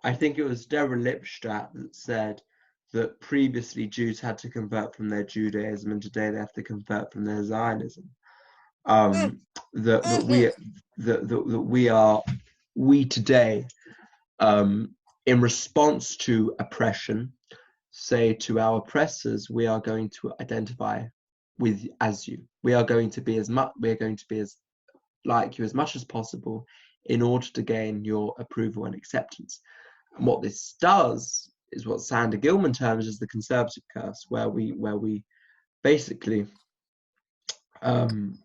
I think it was Deborah Lipstadt that said that previously Jews had to convert from their Judaism, and today they have to convert from their Zionism. Mm, That mhm. we today, in response to oppression, say to our oppressors, we are going to identify with as you. We are going to be as much. We are going to be as like you as much as possible in order to gain your approval and acceptance. And what this does is what Sander Gilman terms as the conservative curse, where we basically um,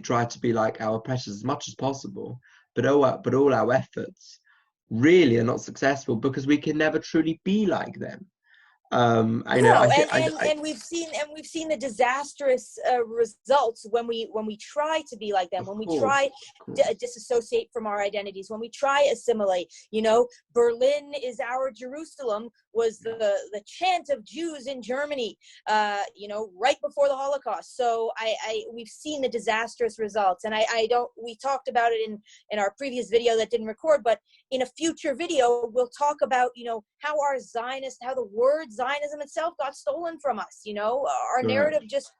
try to be like our oppressors as much as possible, but all our efforts really are not successful because we can never truly be like them. No, and we've seen the disastrous results when we try to be like them, of when we course, try of course. disassociate from our identities, when we try assimilate. You know, Berlin is our Jerusalem was the chant of Jews in Germany. You know, right before the Holocaust. So we've seen the disastrous results, and I don't. We talked about it in our previous video that didn't record, but in a future video we'll talk about, you know, how the word Zionism itself got stolen from us. You know, our Correct, narrative just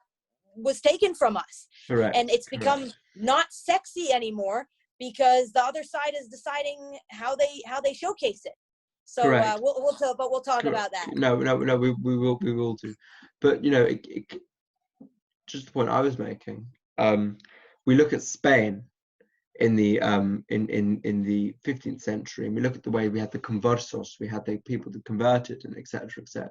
was taken from us, and correct, it's correct. become not sexy anymore because the other side is deciding how they showcase it. So Correct. we'll talk Correct. about that. No, no, no. We will do. But just the point I was making. We look at Spain in the 15th century, and we look at the way we had the conversos, we had the people that converted, and etc. etc.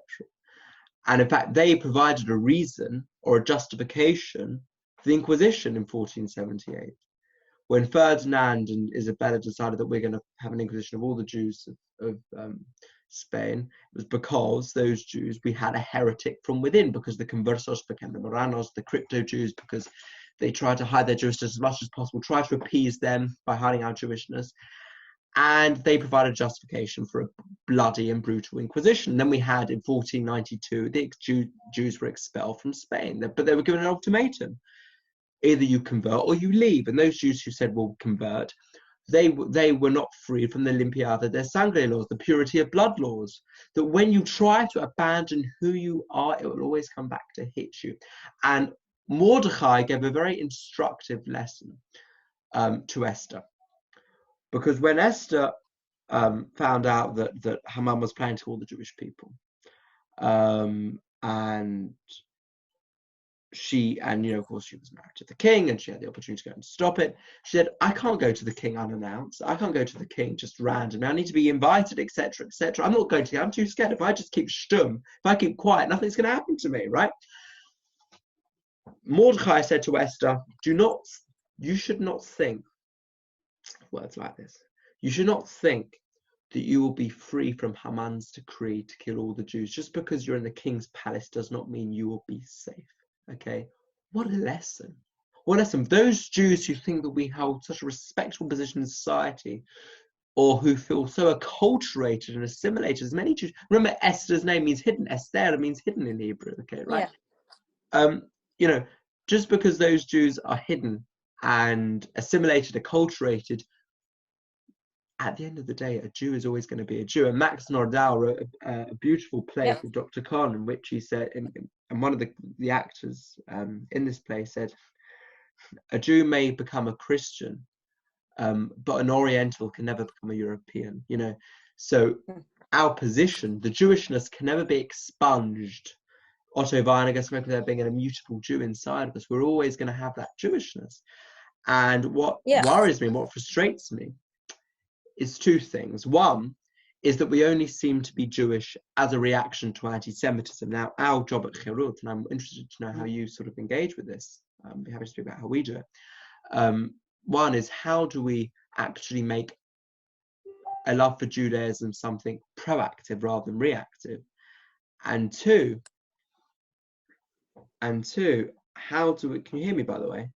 And in fact, they provided a reason or a justification for the Inquisition in 1478. When Ferdinand and Isabella decided that we're going to have an inquisition of all the Jews of Spain, it was because those Jews, we had a heretic from within, because the conversos became the Moranos, the crypto Jews, because they tried to hide their Jewishness as much as possible, tried to appease them by hiding our Jewishness, and they provided justification for a bloody and brutal inquisition. And then we had in 1492, the Jews were expelled from Spain, but they were given an ultimatum. Either you convert or you leave. And those Jews who said, well, convert, they were not free from the limpieza de sangre laws, the purity of blood laws, that when you try to abandon who you are, it will always come back to hit you. And Mordecai gave a very instructive lesson to Esther. Because when Esther found out that Haman was planning to kill the Jewish people, and of course she was married to the king and she had the opportunity to go and stop it. She said, I can't go to the king unannounced. I can't go to the king just randomly. I need to be invited, etc., etc. I'm not going to. I'm too scared. If I just keep stum, if I keep quiet, nothing's going to happen to me, right? Mordecai said to Esther, you should not think words like this. You should not think that you will be free from Haman's decree to kill all the Jews. Just because you're in the king's palace does not mean you will be safe. Okay, what a lesson. What a lesson. Those Jews who think that we hold such a respectable position in society, or who feel so acculturated and assimilated, as many Jews. Remember, Esther's name means hidden. Esther means hidden in Hebrew. Okay, right? Yeah. Just because those Jews are hidden and assimilated, acculturated, at the end of the day, a Jew is always going to be a Jew. And Max Nordau wrote a beautiful play Yep. called Dr. Khan, in which he said, and one of the actors in this play said, a Jew may become a Christian, but an Oriental can never become a European. So our position, the Jewishness, can never be expunged. Otto Weiniger spoke of there being an immutable Jew inside of us. We're always going to have that Jewishness. And what worries me, what frustrates me, is two things. One is that we only seem to be Jewish as a reaction to anti-Semitism. Now, our job at Chirut, and I'm interested to know how you sort of engage with this, be happy to speak about how we do it. One is, how do we actually make a love for Judaism something proactive rather than reactive? And two, how do we, can you hear me, by the way?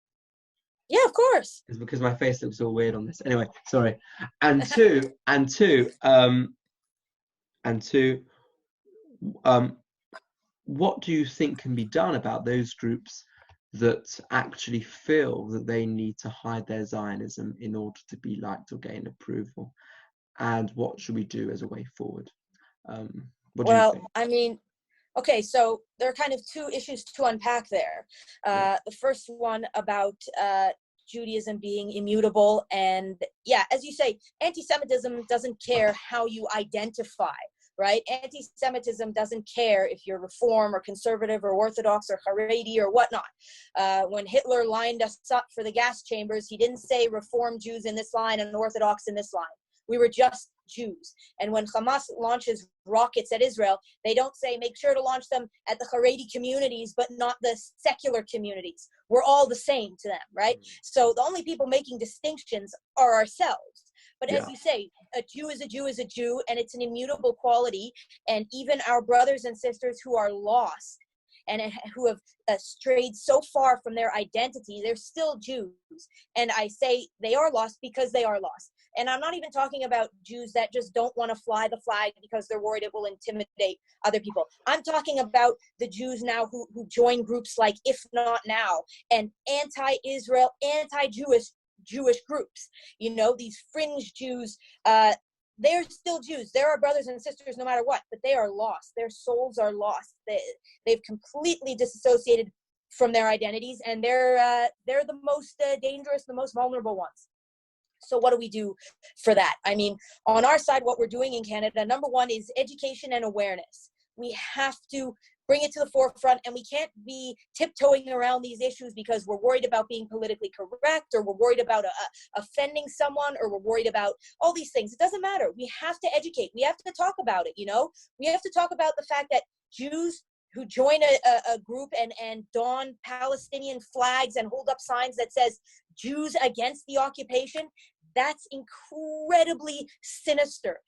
Yeah, of course. It's because my face looks all weird on this. Anyway, sorry. And two, what do you think can be done about those groups that actually feel that they need to hide their Zionism in order to be liked or gain approval? And what should we do as a way forward? What do you Well, think? I mean, okay, so there are kind of two issues to unpack there. Yeah, The first one about Judaism being immutable. And yeah, as you say, anti-Semitism doesn't care how you identify, right? Anti-Semitism doesn't care if you're Reform or conservative or Orthodox or Haredi or whatnot. When Hitler lined us up for the gas chambers, he didn't say Reform Jews in this line and Orthodox in this line. We were just Jews. And when Hamas launches rockets at Israel, they don't say make sure to launch them at the Haredi communities, but not the secular communities. We're all the same to them, right? So the only people making distinctions are ourselves. But as yeah, you say, a Jew is a Jew is a Jew, and it's an immutable quality. And even our brothers and sisters who are lost and who have strayed so far from their identity, they're still Jews. And I say they are lost because they are lost. And I'm not even talking about Jews that just don't want to fly the flag because they're worried it will intimidate other people. I'm talking about the Jews now who join groups like If Not Now and anti-Israel, anti-Jewish groups. You know, these fringe Jews, they're still Jews. They're our brothers and sisters no matter what, but they are lost. Their souls are lost. They've completely disassociated from their identities, and they're the most dangerous, the most vulnerable ones. So what do we do for that? I mean, on our side, what we're doing in Canada, number one is education and awareness. We have to bring it to the forefront, and we can't be tiptoeing around these issues because we're worried about being politically correct, or we're worried about offending someone, or we're worried about all these things. It doesn't matter. We have to educate. We have to talk about it, you know? We have to talk about the fact that Jews who join a group and don Palestinian flags and hold up signs that says Jews against the occupation, that's incredibly sinister.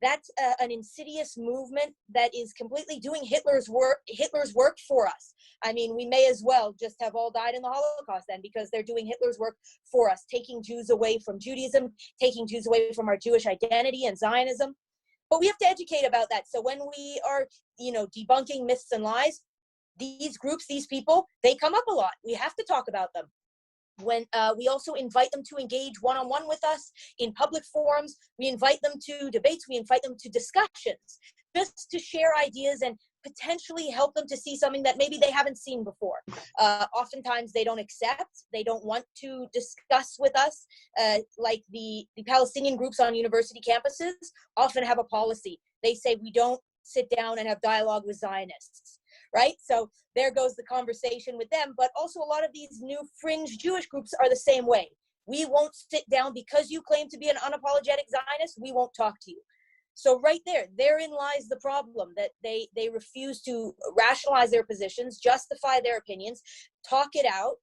That's an insidious movement that is completely doing Hitler's work for us. I mean, we may as well just have all died in the Holocaust then, because they're doing Hitler's work for us, taking Jews away from Judaism, taking Jews away from our Jewish identity and Zionism. But we have to educate about that. So when we are, debunking myths and lies, these groups, these people, they come up a lot. We have to talk about them. When we also invite them to engage one-on-one with us in public forums, we invite them to debates, we invite them to discussions, just to share ideas and potentially help them to see something that maybe they haven't seen before. Oftentimes they don't accept, they don't want to discuss with us, like the Palestinian groups on university campuses often have a policy. They say we don't sit down and have dialogue with Zionists. Right? So there goes the conversation with them. But also a lot of these new fringe Jewish groups are the same way. We won't sit down because you claim to be an unapologetic Zionist. We won't talk to you. So right therein lies the problem, that they refuse to rationalize their positions, justify their opinions, talk it out.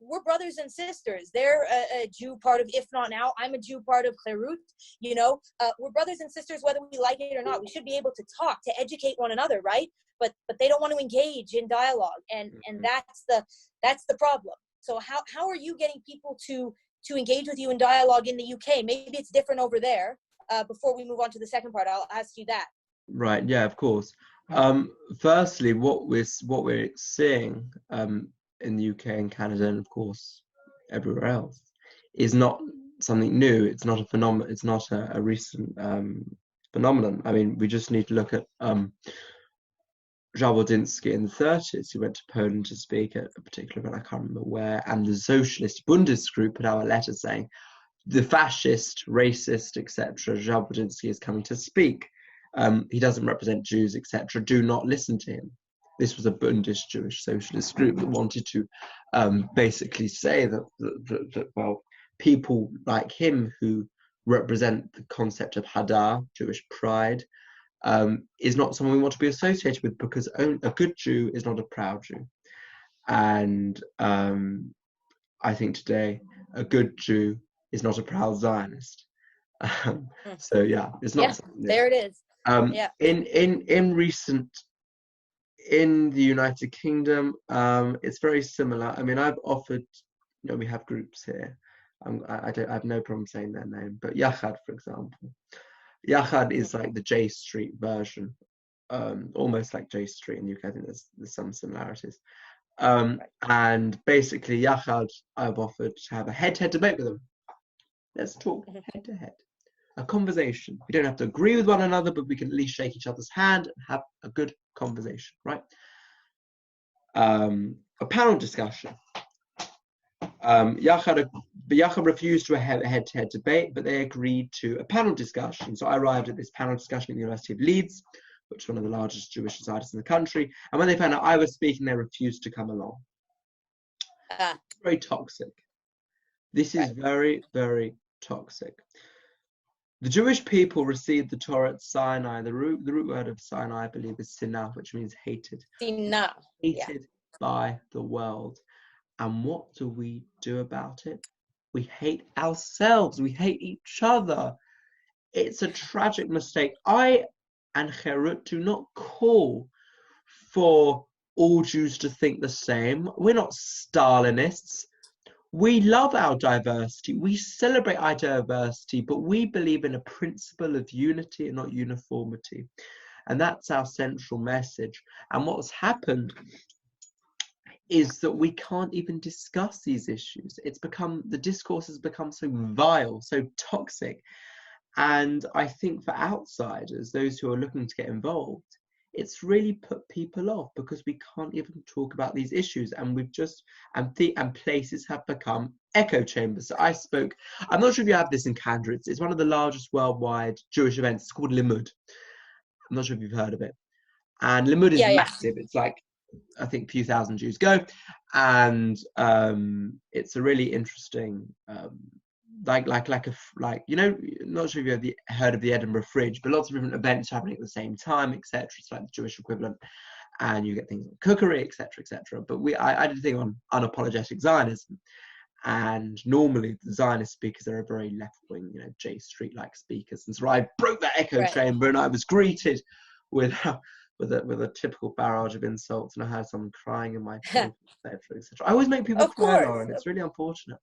We're brothers and sisters. They're a Jew part of If Not Now. I'm a Jew part of Cherut. We're brothers and sisters whether we like it or not. We should be able to talk, to educate one another, right? But they don't want to engage in dialogue, and that's the problem. So how are you getting people to engage with you in dialogue in the UK? Maybe it's different over there. Before we move on to the second part, I'll ask you that. right. Yeah, of course. Firstly, what we're seeing in the UK and Canada, and of course everywhere else, is not something new. It's not a phenomenon. It's not a recent phenomenon. I mean, we just need to look at Jabotinsky in the 30s, who went to Poland to speak at a particular event, I can't remember where, and the Socialist Bundesgroup put out a letter saying, the fascist, racist, etc., Jabotinsky is coming to speak. He doesn't represent Jews, etc. Do not listen to him. This was a Bundes Jewish socialist group that wanted to basically say that, well, people like him who represent the concept of Hadar, Jewish pride, is not someone we want to be associated with, because a good Jew is not a proud Jew. And I think today a good Jew is not a proud Zionist. So yeah, it's not something new. There it is. Yeah. In the United Kingdom, it's very similar. I mean, I've offered, we have groups here. I have no problem saying their name, but Yachad, for example. Yachad is like the J Street version, almost like J Street in the UK. I think there's some similarities. And basically, Yachad, I've offered to have a head-to-head debate with them. Let's talk head-to-head. A conversation. We don't have to agree with one another, but we can at least shake each other's hand and have a good conversation, right? A panel discussion. Yachad refused to have a head-to-head debate, but they agreed to a panel discussion. So I arrived at this panel discussion at the University of Leeds, which is one of the largest Jewish societies in the country. And when they found out I was speaking, they refused to come along. Very toxic. This is very, very toxic. The Jewish people received the Torah at Sinai. The root word of Sinai, I believe, is sinah, which means hated. Sinah. Hated by the world. And what do we do about it? We hate ourselves. We hate each other. It's a tragic mistake. I and Cherut do not call for all Jews to think the same. We're not Stalinists. We love our diversity. We celebrate our diversity, but we believe in a principle of unity and not uniformity. And that's our central message. And what's happened is that we can't even discuss these issues. The discourse has become so vile, so toxic. And I think for outsiders, those who are looking to get involved, it's really put people off because we can't even talk about these issues, and and places have become echo chambers. So I'm not sure if you have this in Canada. It's one of the largest worldwide Jewish events. It's called Limud. I'm not sure if you've heard of it. And Limud is massive. It's like, I think, a few thousand Jews go, and it's a really interesting, not sure if you've heard of the Edinburgh Fridge, but lots of different events happening at the same time, etc. It's like the Jewish equivalent, and you get things like cookery, etc., etc. But I did a thing on unapologetic Zionism, and normally the Zionist speakers are a very left-wing, J Street-like speakers, and so I broke that echo chamber, and I was greeted with a typical barrage of insults, and I had someone crying in my face, etc., etc. I always make people cry, Lauren. It's really unfortunate.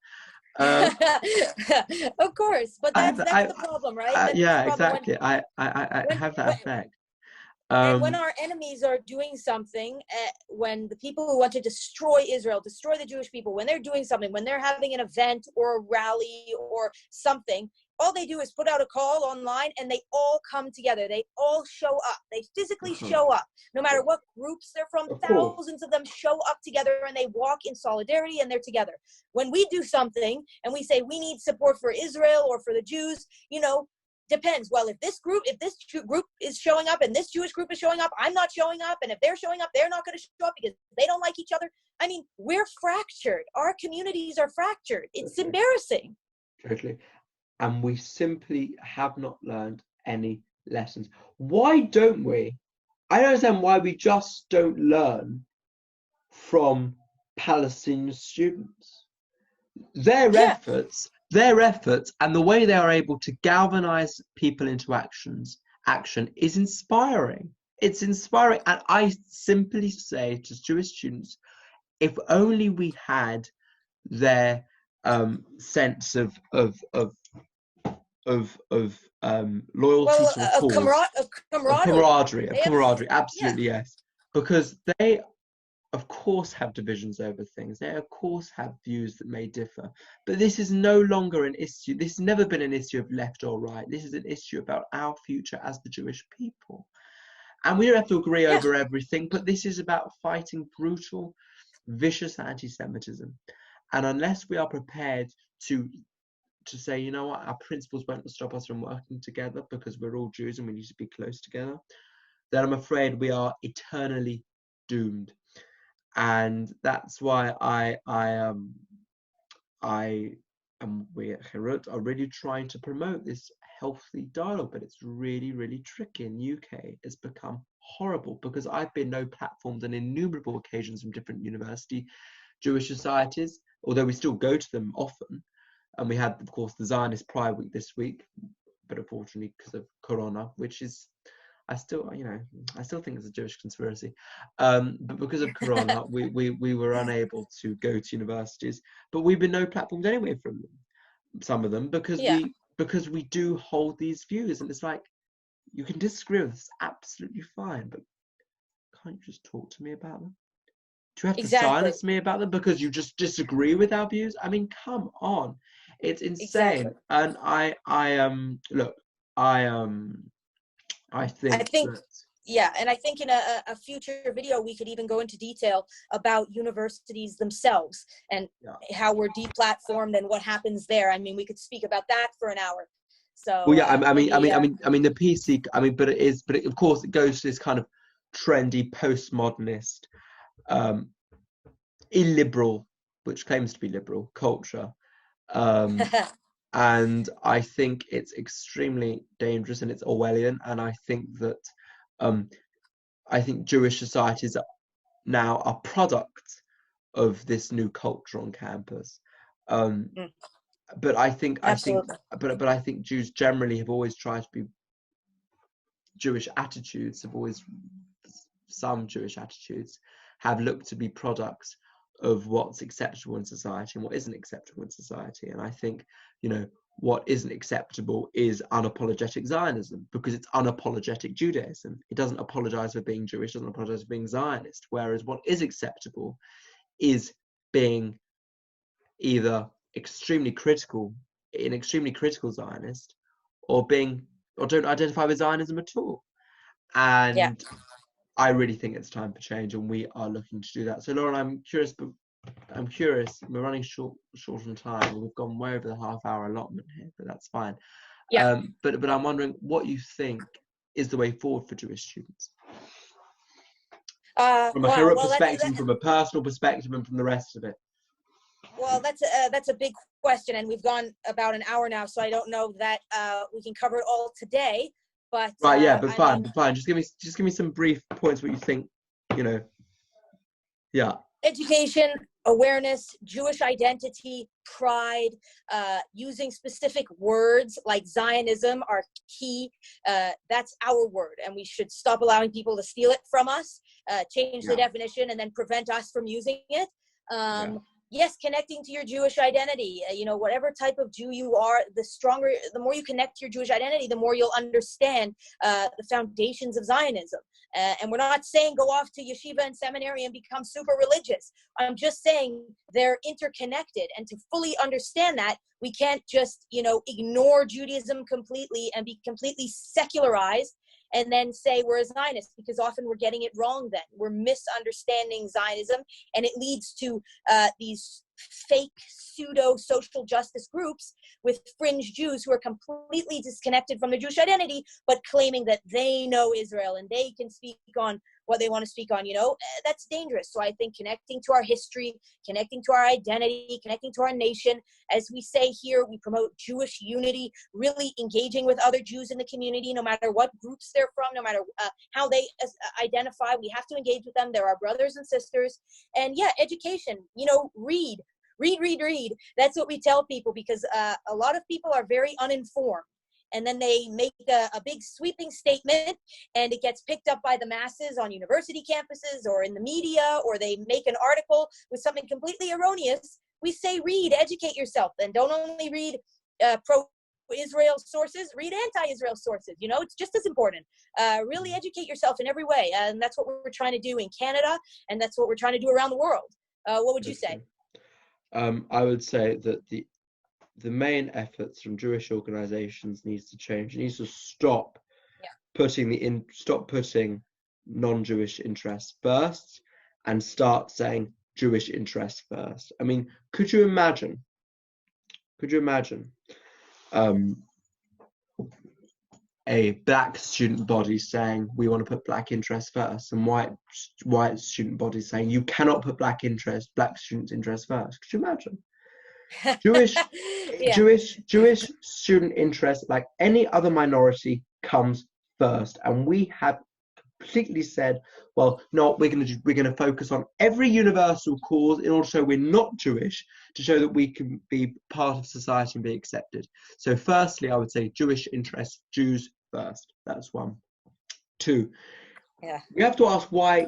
Of course, but that's the problem, right? Yeah, exactly. I have that effect. And when our enemies are doing something, when the people who want to destroy Israel, destroy the Jewish people, when they're doing something, when they're having an event or a rally or something, all they do is put out a call online, and they all come together. They all show up. They physically show up. No matter what groups they're from, thousands of them show up together, and they walk in solidarity, and they're together. When we do something and we say we need support for Israel or for the Jews, depends. Well, if this group is showing up and this Jewish group is showing up, I'm not showing up. And if they're showing up, they're not going to show up because they don't like each other. I mean, we're fractured. Our communities are fractured. It's embarrassing. Totally. And we simply have not learned any lessons. Why don't we? I don't understand why we just don't learn from Palestinian students. Their efforts, and the way they are able to galvanize people into action is inspiring. It's inspiring. And I simply say to Jewish students, if only we had their sense of loyalty to a cause, camaraderie, absolutely, yes, because they of course have divisions over things. They of course have views that may differ, but this is no longer an issue. This has never been an issue of left or right. This is an issue about our future as the Jewish people, and we don't have to agree over everything, but this is about fighting brutal, vicious anti-Semitism. And unless we are prepared to say, you know what, our principles won't stop us from working together because we're all Jews and we need to be close together, then I'm afraid we are eternally doomed. And that's why we at Cherut are really trying to promote this healthy dialogue, but it's really, really tricky. In the UK, it's become horrible because I've been platformed on innumerable occasions from different university Jewish societies, although we still go to them often. And we had, of course, the Zionist Pride Week this week, but unfortunately because of Corona, which is, I still think it's a Jewish conspiracy. But because of Corona, we were unable to go to universities. But we've been platformed anyway from them, some of them, because we do hold these views. And it's like, you can disagree with us, absolutely fine, but can't you just talk to me about them? Do you have to Exactly. silence me about them because you just disagree with our views? I mean, come on, it's Exactly. insane. And look, I I I think think, that yeah, and I think in a future video we could even go into detail about universities themselves and yeah. how we're deplatformed and what happens there. I mean, we could speak about that for an hour. Well, So yeah, maybe, the PC. But of course, it goes to this kind of trendy postmodernist, um, illiberal, which claims to be liberal culture. Um, and I think it's extremely dangerous and it's Orwellian. And um, I think Jewish societies now are products of this new culture on campus. Um, mm, but absolutely. but I think Jews generally have always tried to be Jewish attitudes have always, some Jewish attitudes have looked to be products of what's acceptable in society and what isn't acceptable in society. And I think, what isn't acceptable is unapologetic Zionism because it's unapologetic Judaism. It doesn't apologize for being Jewish, doesn't apologize for being Zionist. Whereas what is acceptable is being either extremely critical Zionist, or don't identify with Zionism at all. Yeah. And I really think it's time for change, and we are looking to do that. So, Lauren, I'm curious. We're running short on time. We've gone way over the half-hour allotment here, but that's fine. Yeah. But I'm wondering what you think is the way forward for Jewish students, from a Wow. Herut Well, perspective, from a personal perspective, and from the rest of it. that's a big question, and we've gone about an hour now, so I don't know that we can cover it all today. But Right? Yeah, but I mean, fine. Just give me some brief points. What you think? You know? Yeah. education, awareness, Jewish identity, pride, using specific words like Zionism are key. That's our word, and we should stop allowing people to steal it from us, change the Yeah. definition, and then prevent us from using it. Yeah. Yes, connecting to your Jewish identity. Whatever type of Jew you are, the more you connect to your Jewish identity, the more you'll understand the foundations of Zionism. And we're not saying go off to yeshiva and seminary and become super religious. I'm just saying they're interconnected. And to fully understand that, we can't just, ignore Judaism completely and be completely secularized and then say we're a Zionist, because often we're getting it wrong then. We're misunderstanding Zionism, and it leads to these fake pseudo social justice groups with fringe Jews who are completely disconnected from their Jewish identity, but claiming that they know Israel and they can speak on what they want to speak on. That's dangerous. So I think connecting to our history, connecting to our identity, connecting to our nation, as we say here, we promote Jewish unity, really engaging with other Jews in the community, no matter what groups they're from, no matter how they identify. We have to engage with them. They're our brothers and sisters. And yeah, education, read. That's what we tell people, because a lot of people are very uninformed. And then they make a big sweeping statement, and it gets picked up by the masses on university campuses or in the media, or they make an article with something completely erroneous. We say read, educate yourself, and don't only read pro-Israel sources, read anti-Israel sources. It's just as important. Really educate yourself in every way, and that's what we're trying to do in Canada, and that's what we're trying to do around the world. What would you say? I would say that the main efforts from Jewish organizations needs to change. It needs to stop putting non-Jewish interests first and start saying Jewish interests first. I mean, could you imagine a black student body saying we want to put black interests first, and white student bodies saying you cannot put black students' interests first? Could you imagine? Jewish Yeah. Jewish student interest, like any other minority, comes first, and we have completely said, well, no, we're going to focus on every universal cause in order to show we're not Jewish, to show that we can be part of society and be accepted. So, firstly, I would say Jewish interests, Jews first. That's one. Two. Yeah. We have to ask why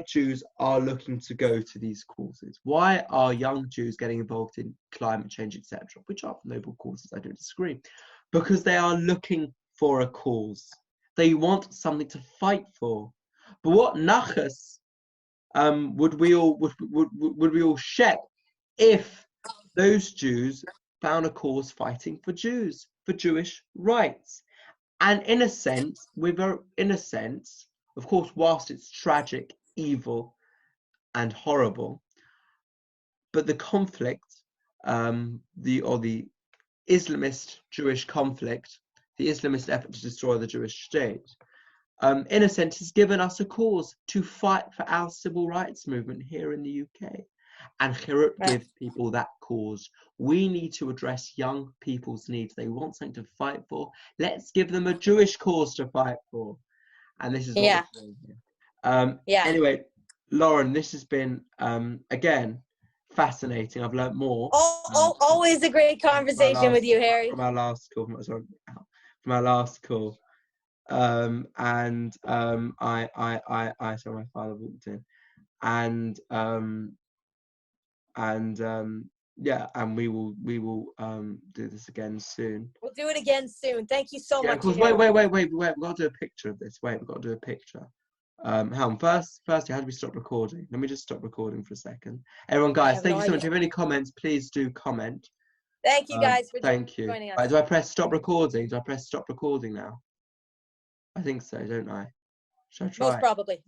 Jews are looking to go to these causes. Why are young Jews getting involved in climate change, etc., which are noble causes, I don't disagree, because they are looking for a cause. They want something to fight for. But what nachas would we all shed if those Jews found a cause fighting for Jews, for Jewish rights? And in a sense, of course, whilst it's tragic, evil, and horrible, but the conflict, the Islamist Jewish conflict, the Islamist effort to destroy the Jewish state, in a sense, has given us a cause to fight for our civil rights movement here in the UK. And Chirut gives people that cause. We need to address young people's needs. They want something to fight for. Let's give them a Jewish cause to fight for. And this is what we're doing here. Anyway, Lauren, this has been, again, fascinating. I've learned more. Always a great conversation with you, Harry. From our last call. From our last call. I saw my father walked in. Yeah, and we will do this again soon. We'll do it again soon. Thank you so much. Of course, wait, we've got to do a picture of this. We've got to do a picture. Firstly, how do we stop recording? Let me just stop recording for a second. Everyone, guys, thank you so much. If you have any comments, please do comment. Thank you guys for joining us. Right, do I press stop recording? Do I press stop recording now? I think so, don't I? Should I try? Most probably.